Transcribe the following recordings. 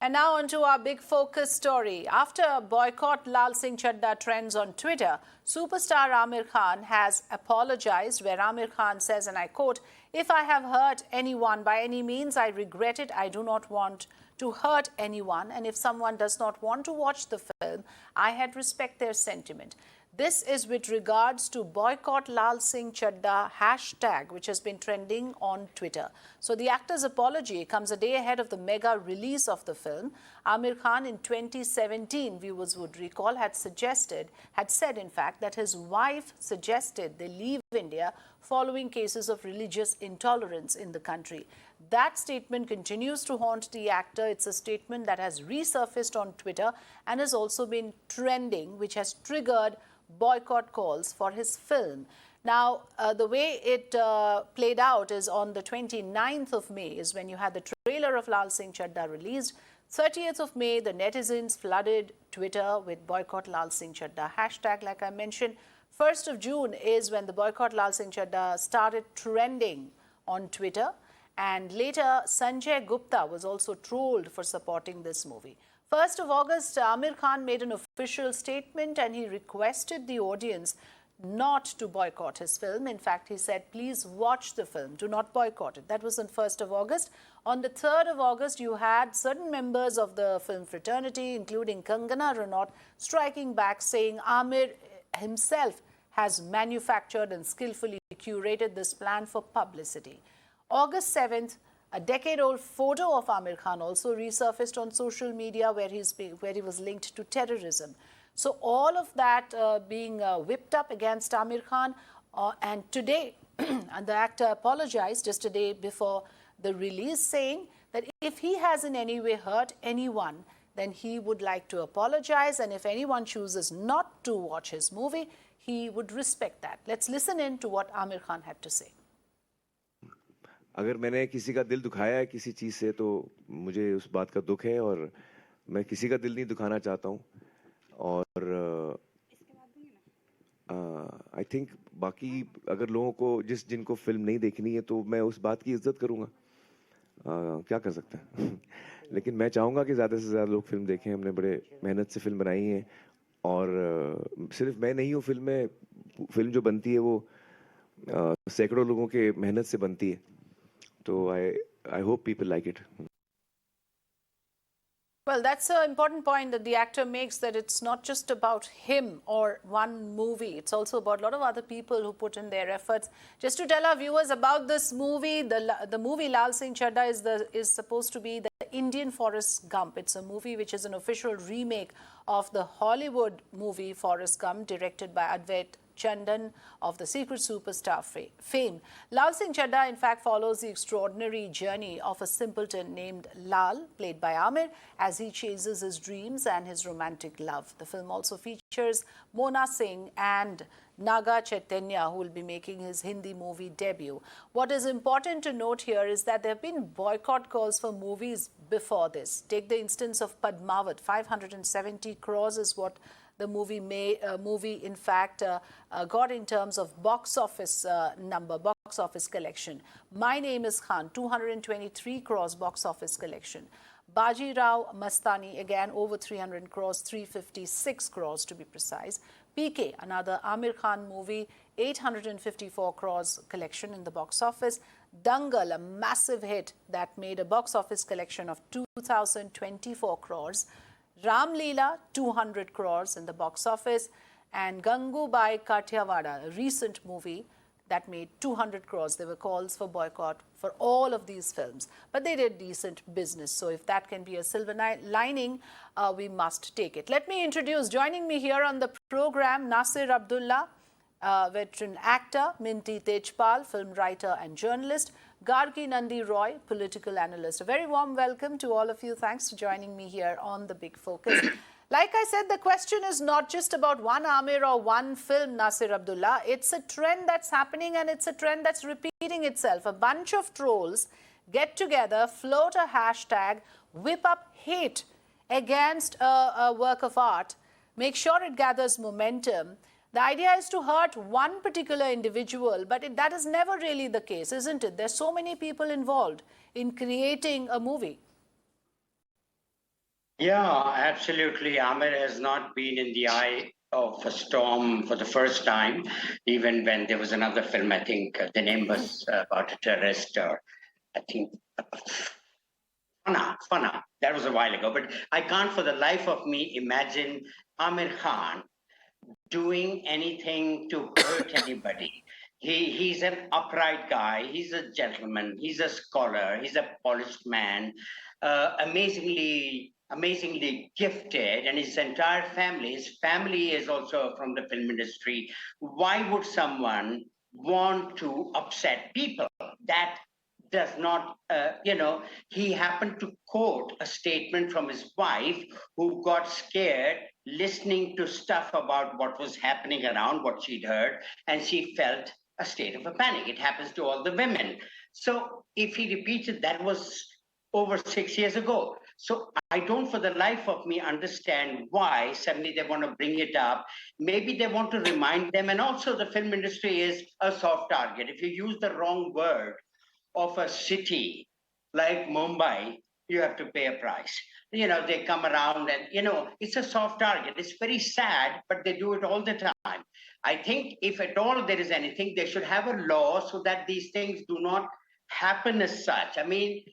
And now on to our big focus story. After boycott Laal Singh Chaddha trends on Twitter, superstar Aamir Khan has apologized, where Aamir Khan says, and I quote, "If I have hurt anyone by any means, I regret it. I do not want to hurt anyone. And if someone does not want to watch the film, I had respect their sentiment." This is with regards to boycott Laal Singh Chaddha hashtag, which has been trending on Twitter. So the actor's apology comes a day ahead of the mega release of the film. Aamir Khan in 2017, viewers would recall, had said in fact that his wife suggested they leave India following cases of religious intolerance in the country. That statement continues to haunt the actor. It's a statement that has resurfaced on Twitter and has also been trending, which has triggered boycott calls for his film. Now, the way it played out is on the 29th of May is when you had the trailer of Laal Singh Chaddha released. 30th of May, the netizens flooded Twitter with boycott Laal Singh Chaddha hashtag, like I mentioned. 1st of June is when the boycott Laal Singh Chaddha started trending on Twitter. And later, Sanjay Gupta was also trolled for supporting this movie. 1st of August, Aamir Khan made an official statement and he requested the audience not to boycott his film. In fact, he said, please watch the film, do not boycott it. That was on 1st of August. On the 3rd of August, you had certain members of the film fraternity, including Kangana Ranaut, striking back, saying Aamir himself has manufactured and skillfully curated this plan for publicity. August 7th, a decade-old photo of Aamir Khan also resurfaced on social media where he was linked to terrorism. So all of that being whipped up against Aamir Khan. And today, and the actor apologized just a day before the release, saying that if he has in any way hurt anyone, then he would like to apologize. And if anyone chooses not to watch his movie, he would respect that. Let's listen in to what Aamir Khan had to say. अगर मैंने किसी का दिल दुखाया है किसी चीज़ से तो मुझे उस बात का दुख है और मैं किसी का दिल नहीं दुखाना चाहता हूँ और आई थिंक बाकी अगर लोगों को जिनको फिल्म नहीं देखनी है तो मैं उस बात की इज्जत करूँगा क्या कर सकते हैं लेकिन मैं चाहूँगा कि ज़्यादा से ज़्यादा लोग फिल्म देखें हमने बड़े मेहनत से फिल्म बनाई है और सिर्फ मैं नहीं हूँ फिल्म जो बनती है वो सैकड़ों लोगों के मेहनत से बनती है So I hope people like it. Well, that's an important point that the actor makes, that it's not just about him or one movie. It's also about a lot of other people who put in their efforts. Just to tell our viewers about this movie, the movie Laal Singh Chaddha is supposed to be the Indian Forrest Gump. It's a movie which is an official remake of the Hollywood movie Forrest Gump, directed by Advait Chandan of the Secret Superstar fame. Laal Singh Chaddha, in fact, follows the extraordinary journey of a simpleton named Lal, played by Aamir, as he chases his dreams and his romantic love. The film also features Mona Singh and Naga Chaitanya, who will be making his Hindi movie debut. What is important to note here is that there have been boycott calls for movies before this. Take the instance of Padmavat. 570 crores is what the movie in fact got in terms of box office box office collection. My Name is Khan, 223 crores box office collection. Baji Rao Mastani, again over 300 crores, 356 crores to be precise. PK, another Aamir Khan movie, 854 crores collection in the box office. Dangal, a massive hit that made a box office collection of 2,024 crores. Ram Leela, 200 crores in the box office. And Gangubai Kathiawada, a recent movie that made 200 crores. There were calls for boycott for all of these films, but they did decent business. So if that can be a silver lining, we must take it. Let me introduce, joining me here on the program, Nasir Abdullah, veteran actor, Minty Tejpal, film writer and journalist, Gargi Nandi Roy, political analyst. A very warm welcome to all of you. Thanks for joining me here on The Big Focus. Like I said, the question is not just about one Aamir or one film, Nasir Abdullah. It's a trend that's happening and it's a trend that's repeating itself. A bunch of trolls get together, float a hashtag, whip up hate against a work of art, make sure it gathers momentum. The idea is to hurt one particular individual, but that is never really the case, isn't it? There's so many people involved in creating a movie. Yeah, absolutely. Aamir has not been in the eye of a storm for the first time, even when there was another film, I think the name was about a terrorist, or I think Fana. That was a while ago. But I can't for the life of me imagine Aamir Khan doing anything to hurt anybody. He's an upright guy. He's a gentleman. He's a scholar. He's a polished man, amazingly gifted, and his entire family. His family is also from the film industry. Why would someone want to upset people? That does not, he happened to quote a statement from his wife who got scared listening to stuff about what was happening around, what she'd heard, and she felt a state of a panic. It happens to all the women. So if he repeated, that was over 6 years ago. So I don't for the life of me understand why suddenly they want to bring it up. Maybe they want to remind them. And also the film industry is a soft target. If you use the wrong word of a city like Mumbai, you have to pay a price. They come around and, it's a soft target. It's very sad, but they do it all the time. I think if at all there is anything, they should have a law so that these things do not happen as such. Aamir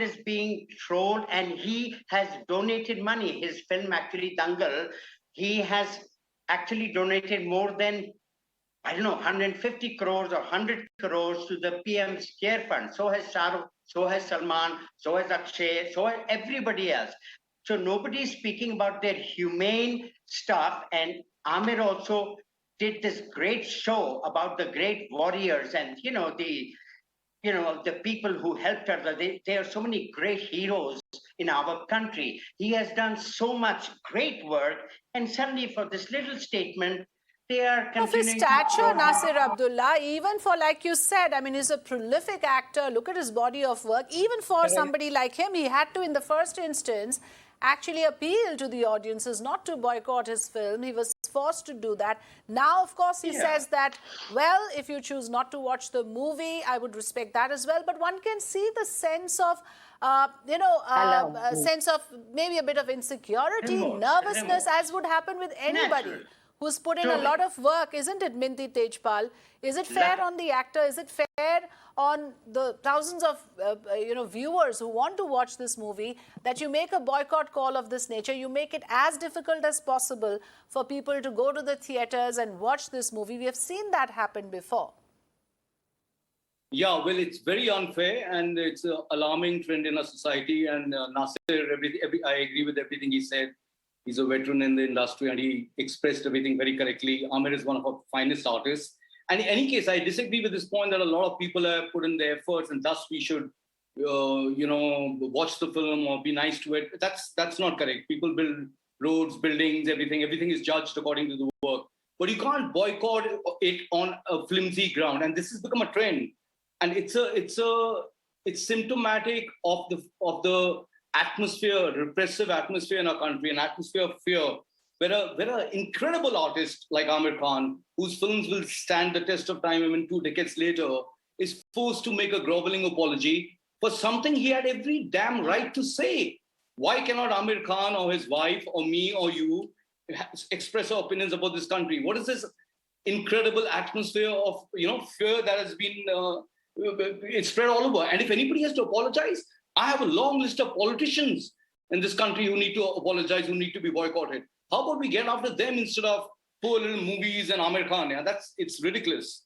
is being trolled and he has donated money. His film, actually, Dangal, he has actually donated more than 150 crores or 100 crores to the PM's care fund. So has Shahrukh, so has Salman, so has Akshay, so has everybody else. So nobody is speaking about their humane stuff. And Aamir also did this great show about the great warriors and, the people who helped her. There are so many great heroes in our country. He has done so much great work. And suddenly for this little statement, they are Of his continuing stature, to Nasir Abdullah, even for, like you said, he's a prolific actor. Look at his body of work. Even for somebody like him, he had to, in the first instance, actually appeal to the audiences not to boycott his film. He was forced to do that. Now, of course, he says that, well, if you choose not to watch the movie, I would respect that as well. But one can see the sense of sense of maybe a bit of insecurity, nervousness, as would happen with anybody who's put in a lot of work, isn't it, Minty Tejpal? Is it fair on the actor? Is it fair on the thousands of viewers who want to watch this movie that you make a boycott call of this nature? You make it as difficult as possible for people to go to the theatres and watch this movie. We have seen that happen before. Yeah, well, it's very unfair and it's an alarming trend in our society. And Nasir, I agree with everything he said. He's a veteran in the industry and he expressed everything very correctly. Aamir is one of our finest artists. And in any case, I disagree with this point that a lot of people have put in their efforts and thus we should, watch the film or be nice to it. That's not correct. People build roads, buildings, everything. Everything is judged according to the work. But you can't boycott it on a flimsy ground. And this has become a trend. And it's symptomatic of the atmosphere, repressive atmosphere in our country, an atmosphere of fear, where an incredible artist like Aamir Khan, whose films will stand the test of time even 2 decades later, is forced to make a groveling apology for something he had every damn right to say. Why cannot Aamir Khan or his wife or me or you express our opinions about this country? What is this incredible atmosphere of fear that has been it's spread all over? And if anybody has to apologize, I have a long list of politicians in this country who need to apologize, who need to be boycotted. How about we get after them instead of poor little movies and Aamir Khan? Yeah, it's ridiculous.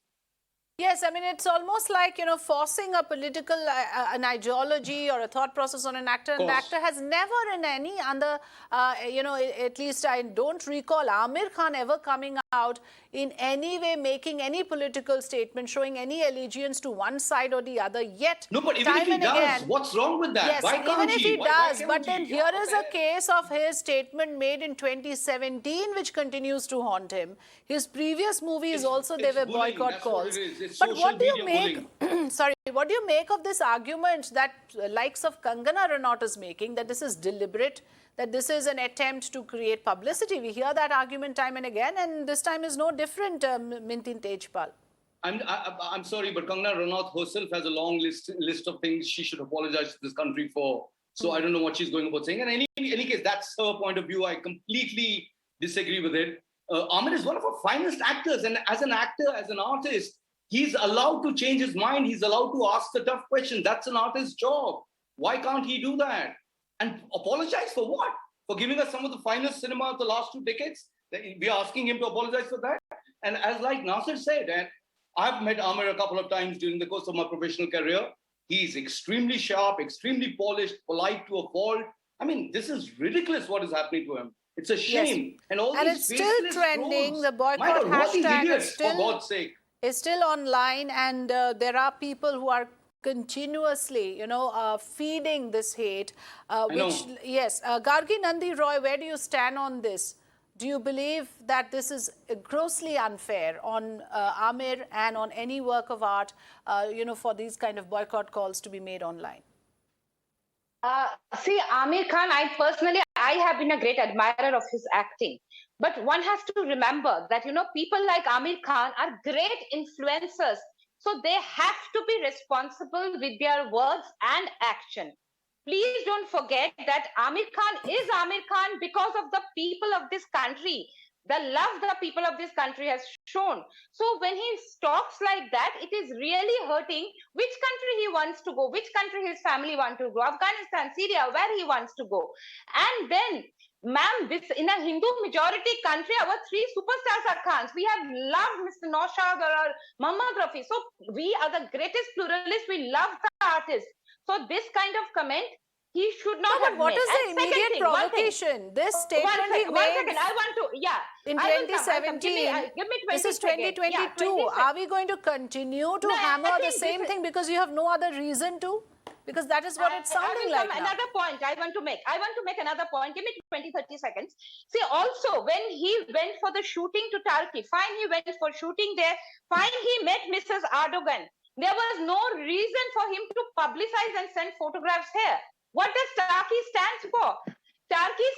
Yes, it's almost like, forcing a political an ideology or a thought process on an actor. And the actor has never in any under, at least I don't recall Aamir Khan ever coming out in any way making any political statement, showing any allegiance to one side or the other. Yet, no, but even if he does, again, what's wrong with that? Yes, why can't even if he does, but then he? here is a case of his statement made in 2017, which continues to haunt him. His previous movies also, there were boycott calls. But what do you make, sorry, what do you make of this argument that likes of Kangana Ranaut is making, that this is deliberate, that this is an attempt to create publicity? We hear that argument time and again, and this time is no different, Minty Tejpal. I'm sorry, but Kangana Ranaut herself has a long list of things she should apologize to this country for. So I don't know what she's going about saying. And in any case, that's her point of view. I completely disagree with it. Aamir is one of our finest actors. And as an actor, as an artist, he's allowed to change his mind. He's allowed to ask the tough questions. That's an artist's job. Why can't he do that? And apologize for what? For giving us some of the finest cinema of the last 2 decades? We are asking him to apologize for that? And as like Nasir said, and I've met Aamir a couple of times during the course of my professional career. He's extremely sharp, extremely polished, polite to a fault. I mean, this is ridiculous what is happening to him. It's a shame. Yes. And all And these it's still trending. trolls. The boycott My God, what these hashtag idiots, for God's sake. is still online, and there are people who are continuously, feeding this hate. Yes, Gargi Nandi Roy, where do you stand on this? Do you believe that this is grossly unfair on Aamir and on any work of art, for these kind of boycott calls to be made online? See, Aamir Khan, I have been a great admirer of his acting. But one has to remember that, people like Aamir Khan are great influencers. So they have to be responsible with their words and action. Please don't forget that Aamir Khan is Aamir Khan because of the people of this country, the love the people of this country has shown. So when he talks like that, it is really hurting which country he wants to go, which country his family want to go, Afghanistan, Syria, where he wants to go. And then, ma'am, this in a Hindu majority country, our 3 superstars are Khans. We have loved Mr. Naushad or Muhammad Rafi. So we are the greatest pluralists. We love the artists. So this kind of comment, he should not have what made. is the immediate provocation? This statement he made I want to, in 2017. Give me 20 This is seconds. 2022. Yeah, 20 Are we going to continue to hammer the same thing because you have no other reason to? Because that is what it's sounding like now. Another point I want to make. Another point. Give me 20, 30 seconds. See, also, when he went for the shooting to Turkey, fine, he went for shooting there. Fine, he met Mrs. Erdogan. There was no reason for him to publicize and send photographs here. What does Turkey stand for? Turkey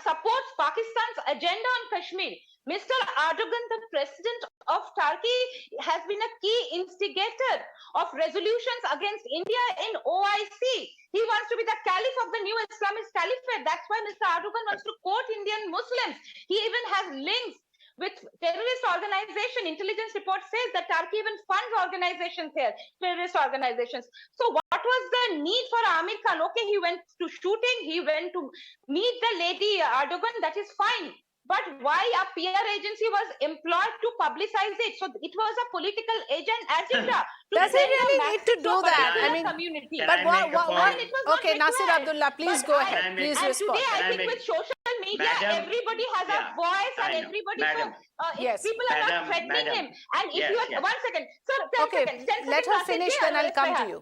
supports Pakistan's agenda on Kashmir. Mr. Erdogan, the president of Turkey, has been a key instigator of resolutions against India in OIC. He wants to be the caliph of the new Islamist caliphate. That's why Mr. Erdogan wants to quote Indian Muslims. He even has links with terrorist organization. Intelligence report says that Turkey even funds organizations here, terrorist organizations. So what was the need for Aamir Khan? Okay, he went to shooting, he went to meet the lady Erdogan, that is fine. But why a PR agency was employed to publicize it? So it was a political agenda. Does he really need to do that? I mean, community. But what? Okay, Nasir Abdullah, please go ahead. Please respond. Today, I think with social media, everybody has a voice and everybody. Yes. People are not threatening him. And if you are, 1 second, sir, 10 seconds. 10 seconds. Let her finish, then I'll come to you.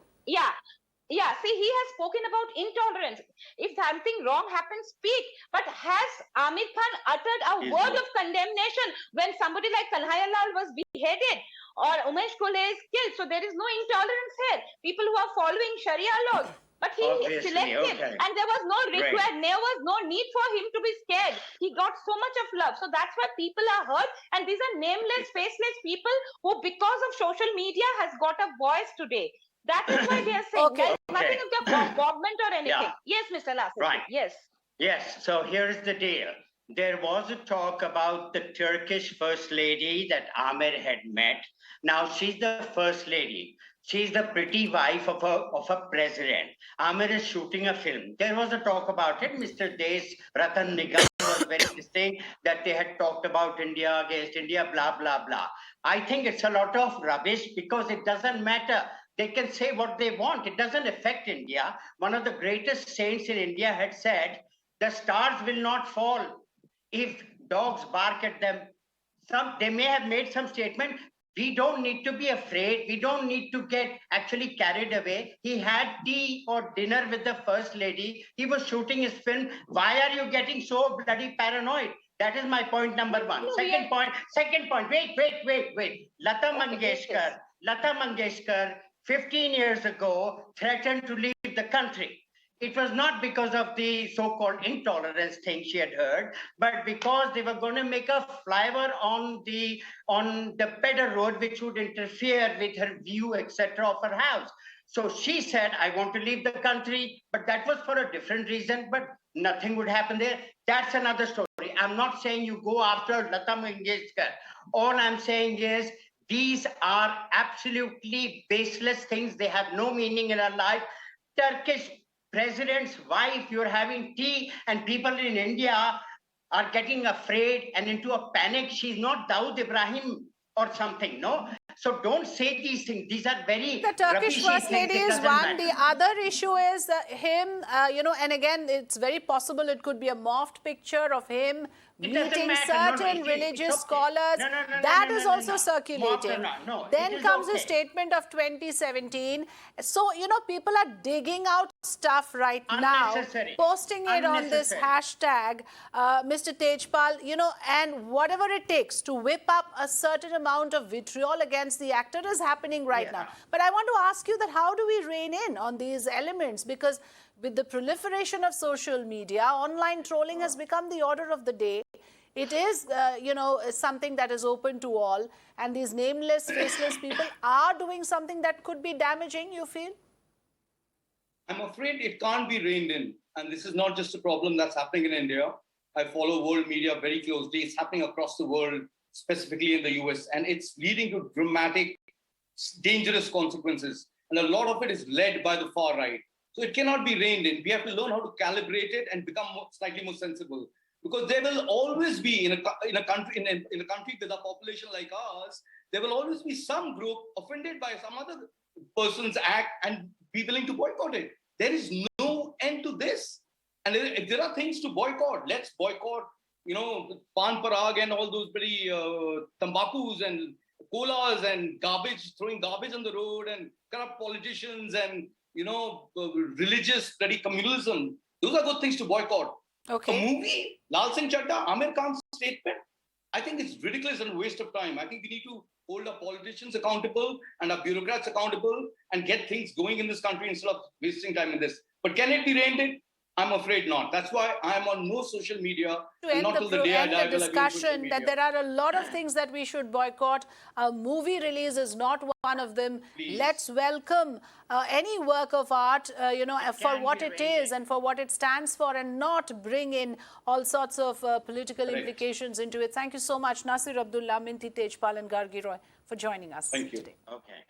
Yeah, see, he has spoken about intolerance. If something wrong happens, speak. But has Aamir Khan uttered a word of condemnation when somebody like Kanhaiya was beheaded or Umesh Kole is killed? So there is no intolerance here. People who are following Sharia laws. But he is selective, and there was no there was no need for him to be scared. He got so much of love. So that's why people are hurt. And these are nameless, faceless people who, because of social media, has got a voice today. That is why they are saying there is nothing of the bombardment or anything. Yes, Mr. Nasir. Right. Yes. Yes. So here's the deal. There was a talk about the Turkish first lady that Aamir had met. Now she's the first lady. She's the pretty wife of a president. Aamir is shooting a film. There was a talk about it. Mr. Des Ratan Nigam was very distinct that they had talked about India against India, blah, blah, blah. I think it's a lot of rubbish because it doesn't matter. They can say what they want. It doesn't affect India. One of the greatest saints in India had said, the stars will not fall if dogs bark at them. They may have made some statement. We don't need to be afraid. We don't need to get actually carried away. He had tea or dinner with the first lady. He was shooting his film. Why are you getting so bloody paranoid? That is my point number one. Second point. Wait. Lata Mangeshkar, 15 years ago, threatened to leave the country. It was not because of the so-called intolerance thing she had heard, but because they were going to make a flyover on the Pedder Road, which would interfere with her view, etc., of her house. So she said, I want to leave the country, but that was for a different reason, but nothing would happen there. That's another story. I'm not saying you go after Lata Mangeshkar. All I'm saying is these are absolutely baseless things. They have no meaning in our life. Turkish president's wife, you're having tea, and people in India are getting afraid and into a panic. She's not Dawood Ibrahim or something, no? So don't say these things. These are very The Turkish rubbishy First things. Lady It is doesn't one. matter. The other issue is him, and again, it's very possible it could be a morphed picture of him It doesn't meeting matter. No, certain it's religious okay. scholars. No, no, no, That no, is no, also no. circulating. No, Then it is comes okay. a statement of 2017. So, people are digging out stuff right now, Unnecessary. posting it on this Unnecessary. hashtag, Mr. Tejpal, and whatever it takes to whip up a certain amount of vitriol against the actor is happening right now. But I want to ask you that how do we rein in on these elements? Because with the proliferation of social media, online trolling has become the order of the day. It is, something that is open to all. And these nameless, faceless people are doing something that could be damaging, you feel? I'm afraid it can't be reined in. And this is not just a problem that's happening in India. I follow world media very closely. It's happening across the world, specifically in the US. And it's leading to dramatic, dangerous consequences. And a lot of it is led by the far right. So it cannot be reined in. We have to learn how to calibrate it and become slightly more sensible. Because there will always be, in a country with a population like ours, there will always be some group offended by some other person's act and be willing to boycott it. There is no end to this. And if there are things to boycott, let's boycott, pan parag and all those very tambakus and colas and garbage, throwing garbage on the road and corrupt politicians and, religious bloody communalism. Those are good things to boycott. Okay. A movie, Laal Singh Chaddha, Aamir Khan's statement, I think it's ridiculous and a waste of time. I think we need to hold our politicians accountable and our bureaucrats accountable and get things going in this country instead of wasting time in this. But can it be reined in? I'm afraid not. That's why I'm on no social media. To end not till the day I die the will I be on social discussion that media. there are a lot of things that we should boycott. A movie release is not one of them. Please. Let's welcome any work of art, for can what be it reined is and for what it stands for, and not bring in all sorts of political Correct. implications into it. Thank you so much, Nasir Abdullah, Minty Tejpal and Gargi Roy, for joining us Thank you. today. Okay.